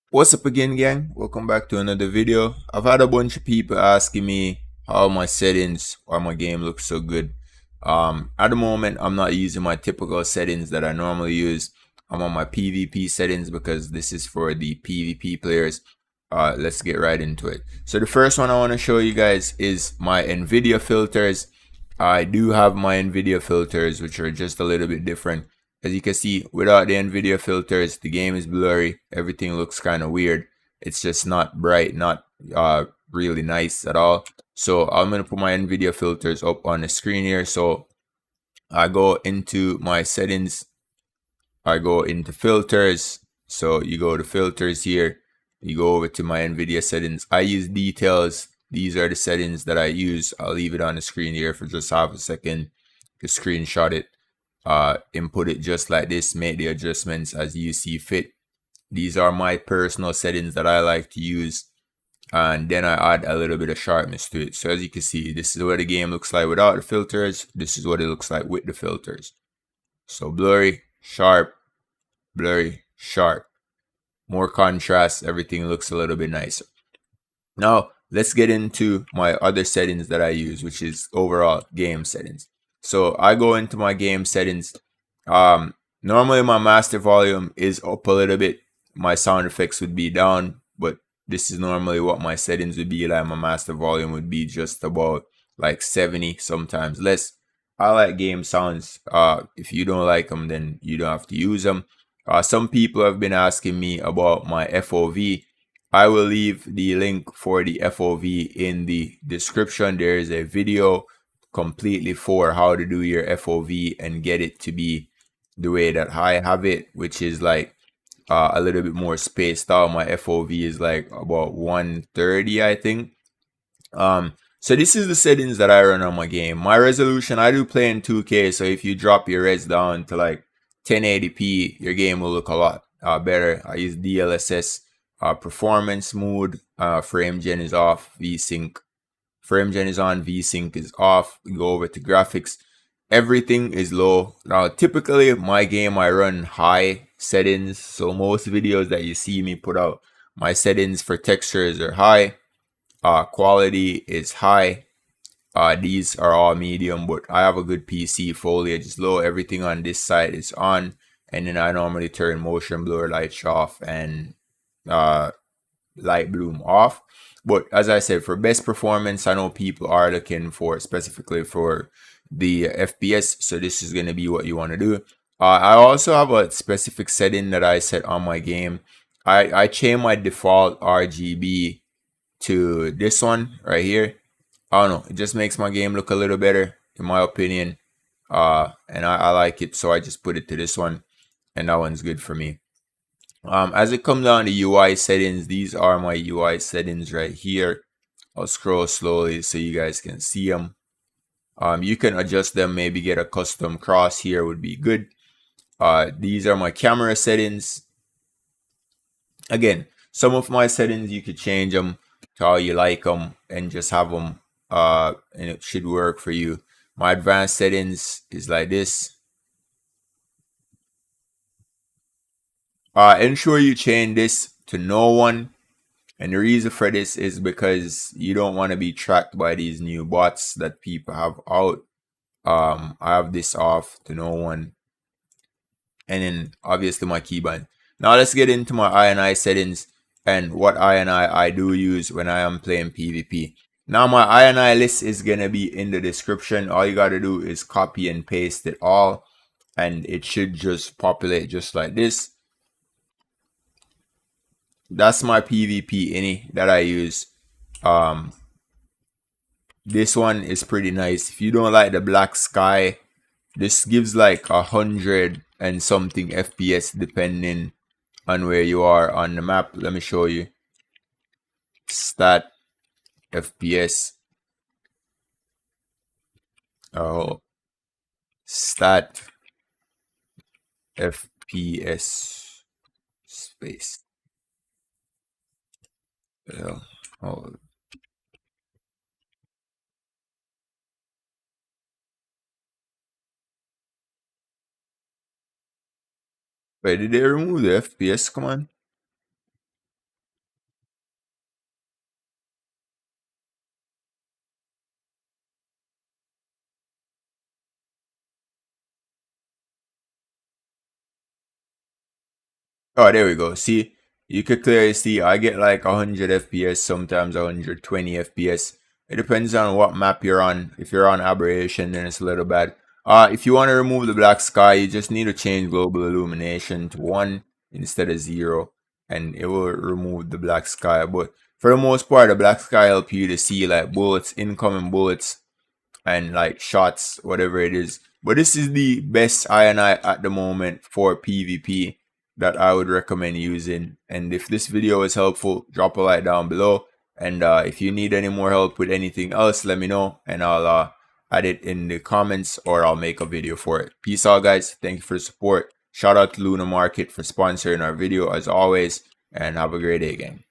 What's up again, gang? Welcome back to another video. I've had a bunch of people asking me how my settings or my game looks so good. At the moment, I'm not using my typical settings that I normally use. I'm on my PvP settings because this is for the PvP players. Let's get right into it. So the first one I want to show you guys is my NVIDIA filters. I do have my NVIDIA filters, which are just a little bit different. As you can see, without the NVIDIA filters, the game is blurry. Everything looks kind of weird. It's just not bright, not really nice at all. So I'm going to put my NVIDIA filters up on the screen here. So I go into my settings. I go into filters. So you go to filters here. You go over to my NVIDIA settings. I use details. These are the settings that I use. I'll leave it on the screen here for just half a second to screenshot it. Input it just like this, make the adjustments as you see fit. These are my personal settings that I like to use, and then I add a little bit of sharpness to it. So as you can see, this is what the game looks like without the filters. This is what it looks like with the filters. So blurry, sharp, blurry, sharp. More contrast, everything looks a little bit nicer. Now let's get into my other settings that I use, which is overall game settings. So I go into my game settings. Normally my master volume is up a little bit. My sound effects would be down, but this is normally what my settings would be like. My master volume would be just about like 70, sometimes less. I like game sounds. If you don't like them, then you don't have to use them. Some people have been asking me about my FOV. I will leave the link for the FOV in the description. There is a video completely for how to do your FOV and get it to be the way that I have it, which is like a little bit more spaced out. My FOV is like about 130, I think. So this is the settings that I run on my game. My resolution, I do play in 2K, so if you drop your res down to like 1080p, your game will look a lot better. I use DLSS. Performance mode, frame gen is off, VSync. Frame gen is on, VSync is off. We go over to graphics. Everything is low. Now, typically, my game, I run high settings. So most videos that you see me put out, my settings for textures are high. Quality is high. These are all medium, but I have a good PC. Foliage is low. Everything on this side is on. And then I normally turn motion blur lights off and light bloom off. But as I said, for best performance, I know people are looking for specifically for the FPS, so this is going to be what you want to do. I also have a specific setting that I set on my game. I change my default RGB to this one right here. I don't know, it just makes my game look a little better in my opinion, and I like it, so I just put it to this one, and that one's good for me. As it comes down to UI settings, these are my UI settings right here. I'll scroll slowly so you guys can see them. You can adjust them, maybe get a custom cross here would be good. These are my camera settings. Again, some of my settings you could change them to how you like them and just have them, and it should work for you. My advanced settings is like this. Ensure you change this to no one. And the reason for this is because you don't want to be tracked by these new bots that people have out. I have this off to no one. And then obviously my keybind. Now let's get into my INI settings and what INI I do use when I am playing PvP. Now my INI list is going to be in the description. All you got to do is copy and paste it all. And it should just populate just like this. That's my PvP ini that I use. This one is pretty nice. If you don't like the black sky, this gives like 100 and something FPS depending on where you are on the map. Let me show you. Stat FPS. Oh, stat FPS space. Oh. Wait, did they remove the FPS command? Oh, there we go. See, you could clearly see I get like 100 FPS, sometimes 120 FPS. It depends on what map you're on. If you're on Aberration, then it's a little bad. If you want to remove the black sky, you just need to change global illumination to 1 instead of 0, and it will remove the black sky. But for the most part, the black sky help you to see like bullets, incoming bullets, and like shots, whatever it is. But this is the best I at the moment for PvP that I would recommend using. And if this video is helpful, drop a like down below. And if you need any more help with anything else, let me know, and I'll add it in the comments, or I'll make a video for it. Peace out, guys. Thank you for the support. Shout out to Luna Market for sponsoring our video as always, and have a great day, gang.